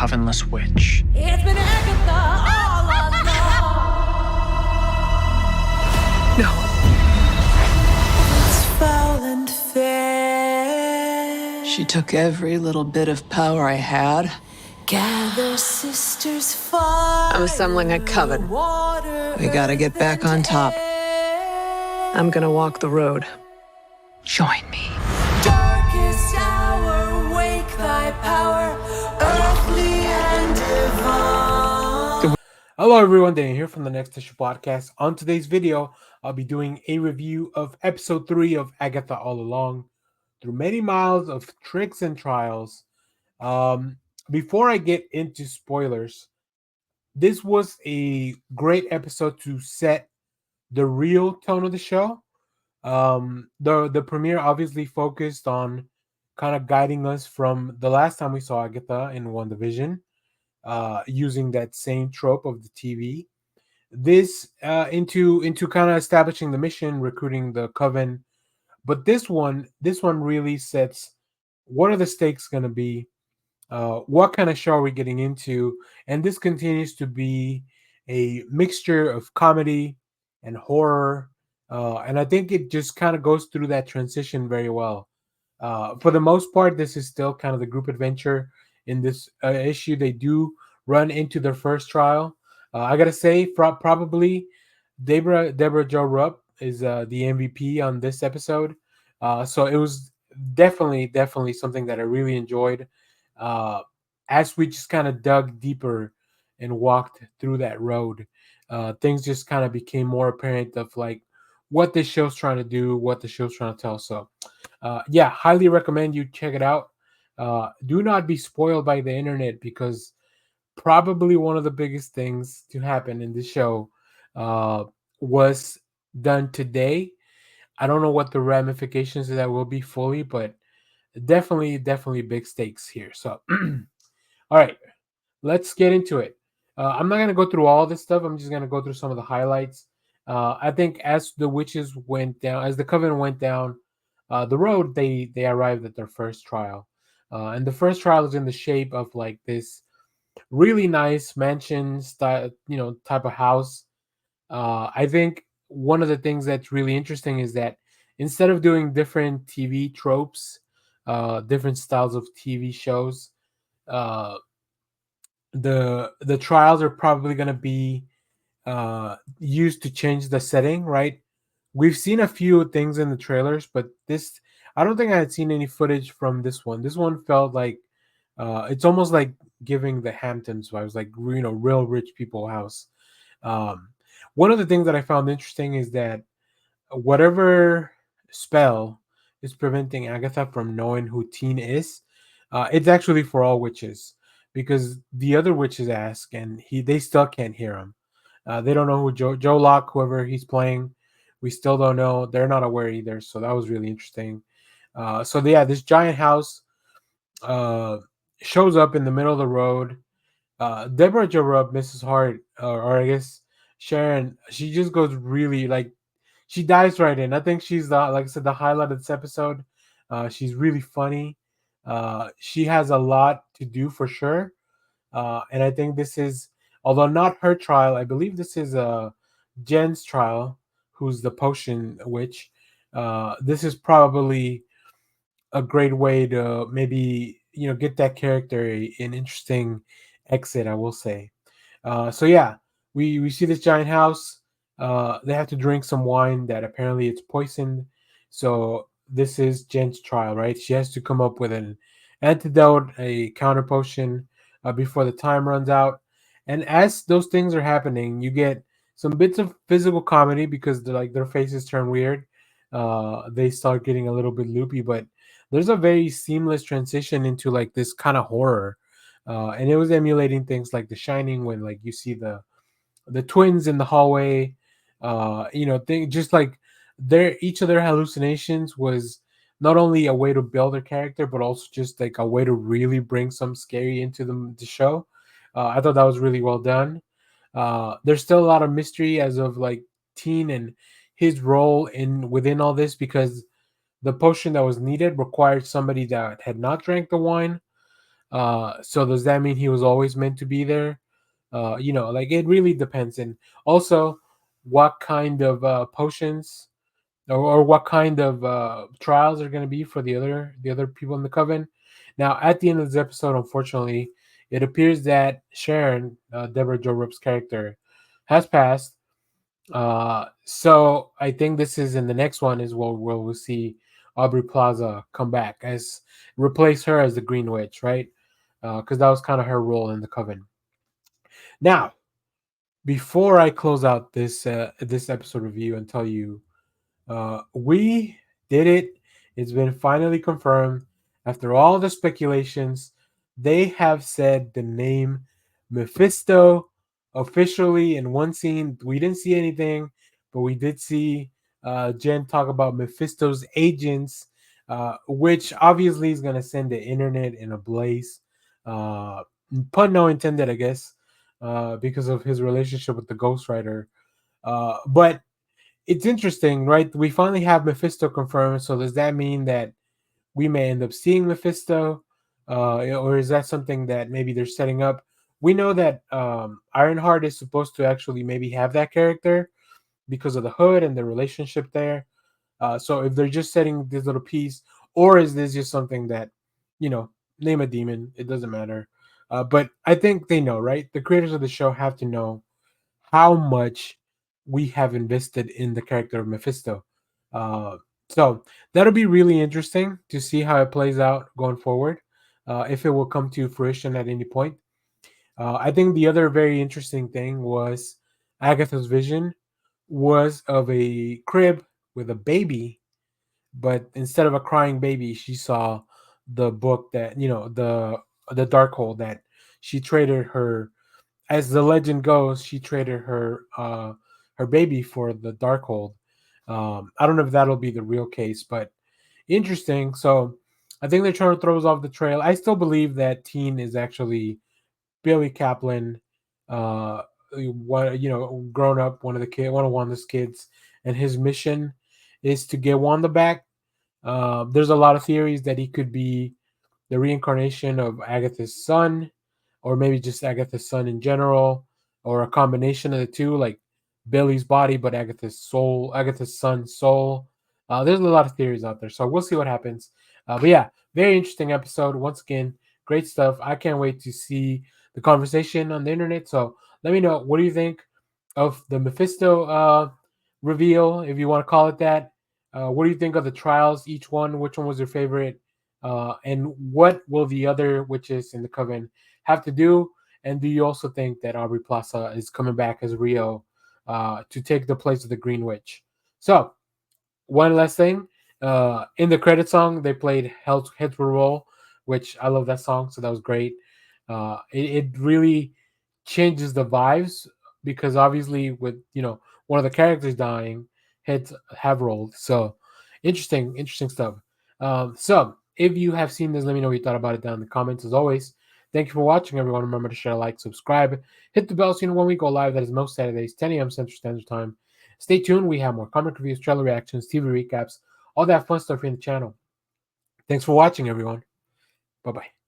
covenless witch. It's been Agatha all along. No. It's foul and fair. She took every little bit of power I had. Gather sisters far. I'm assembling a coven. We gotta get back on top. I'm gonna walk the road. Join me. Darkest hour, wake thy power, earthly and divine. Hello everyone, Dan here from the Next Issue Podcast. On today's video, I'll be doing a review of episode 3 of Agatha All Along, through many miles of tricks and trials. Before I get into spoilers, this was a great episode to set the real tone of the show. The premiere obviously focused on kind of guiding us from the last time we saw Agatha in WandaVision, using that same trope of the TV. This into kind of establishing the mission, recruiting the coven. But this one really sets what are the stakes going to be, what kind of show are we getting into, and this continues to be a mixture of comedy and horror, and I think it just kind of goes through that transition very well. For the most part, this is still kind of the group adventure. In this issue, they do run into their first trial. I gotta say, probably Deborah Jo Rupp is the MVP on this episode. So it was definitely something that I really enjoyed. As we just kind of dug deeper and walked through that road, things just kind of became more apparent of like what this show's trying to do, what the show's trying to tell. So yeah, highly recommend you check it out. Do not be spoiled by the internet, because probably one of the biggest things to happen in this show was done today. I don't know what the ramifications of that will be fully, but definitely big stakes here. So all right, let's get into it. I'm not going to go through all this stuff. I'm just going to go through some of the highlights. I think as the witches went down, as the coven went down the road, they arrived at their first trial. And the first trial is in the shape of like this really nice mansion style, type of house. I think one of the things that's really interesting is that instead of doing different TV tropes, different styles of TV shows, the trials are probably going to be used to change the setting, right? We've seen a few things in the trailers, but this, I don't think I had seen any footage from this one. This one felt like it's almost like giving the Hamptons vibes, like real rich people house. One of the things that I found interesting is that whatever spell is preventing Agatha from knowing who Teen is, it's actually for all witches, because the other witches ask, and they still can't hear him. They don't know who Joe Locke, whoever he's playing. We still don't know. They're not aware either. So that was really interesting. So yeah, this giant house shows up in the middle of the road. Deborah Jo Rupp, Mrs. Hart, or I guess Sharon, she just goes really like, she dives right in. I think she's like I said, the highlight of this episode. She's really funny. She has a lot to do for sure. And I think this is, although not her trial, I believe this is Jen's trial, who's the potion witch. This is probably a great way to maybe get that character an interesting exit, I will say. So yeah, we see this giant house. They have to drink some wine that apparently it's poisoned. So this is Jen's trial, right? She has to come up with an antidote, a counter potion, before the time runs out. And as those things are happening, you get some bits of physical comedy, because their faces turn weird. They start getting a little bit loopy, but there's a very seamless transition into like this kind of horror. And it was emulating things like The Shining, when like you see the twins in the hallway. Just like each of their hallucinations was not only a way to build their character, but also just like a way to really bring some scary into the show. I thought that was really well done. There's still a lot of mystery as of like Teen and his role within all this, because the potion that was needed required somebody that had not drank the wine. So does that mean he was always meant to be there? Like it really depends. And also, what kind of potions or what kind of trials are going to be for the other people in the coven. Now, at the end of this episode, unfortunately, it appears that Sharon, Deborah Jo Rupp's character, has passed. So I think this is in the next one is where we'll see Aubrey Plaza come back as replace her as the Green Witch, right? Because that was kind of her role in the coven. Now, before I close out this episode review and tell you we did it. It's been finally confirmed. After all the speculations, they have said the name Mephisto officially in one scene. We didn't see anything, but we did see Jen talk about Mephisto's agents, which obviously is going to send the internet in a blaze. Uh, Pun no intended, I guess, because of his relationship with the ghostwriter. But it's interesting, right? We finally have Mephisto confirmed. So does that mean that we may end up seeing Mephisto, or is that something that maybe they're setting up? We know that Ironheart is supposed to actually maybe have that character because of the hood and the relationship there. So if they're just setting this little piece, or is this just something that, you know, name a demon, it doesn't matter. But I think they know, right? The creators of the show have to know how much we have invested in the character of Mephisto. Uh, so that'll be really interesting to see how it plays out going forward, if it will come to fruition at any point. I think the other very interesting thing was Agatha's vision was of a crib with a baby, but instead of a crying baby, she saw the book that the dark hole that she traded her, as the legend goes, she traded her baby for the Darkhold. I don't know if that'll be the real case, but interesting. So I think they're trying to throw us off the trail. I still believe that Teen is actually Billy Kaplan, grown up, one of Wanda's kids, and his mission is to get Wanda back. There's a lot of theories that he could be the reincarnation of Agatha's son, or maybe just Agatha's son in general, or a combination of the two, like Billy's body, but Agatha's son's soul. There's a lot of theories out there, so we'll see what happens. But yeah, very interesting episode. Once again, great stuff. I can't wait to see the conversation on the internet. So let me know, what do you think of the Mephisto reveal, if you want to call it that? What do you think of the trials? Each one, which one was your favorite? And what will the other witches in the coven have to do? And do you also think that Aubrey Plaza is coming back as Rio to take the place of the Green Witch? So, one last thing. In the credit song, they played Heads Will Roll, which I love that song, so that was great. It really changes the vibes because obviously with one of the characters dying, heads have rolled. So interesting stuff. So if you have seen this, let me know what you thought about it down in the comments. As always, thank you for watching, everyone. Remember to share, like, subscribe, hit the bell so you know when we go live. That is most Saturdays, 10 a.m. Central Standard Time. Stay tuned. We have more comic reviews, trailer reactions, TV recaps, all that fun stuff here in the channel. Thanks for watching, everyone. Bye bye.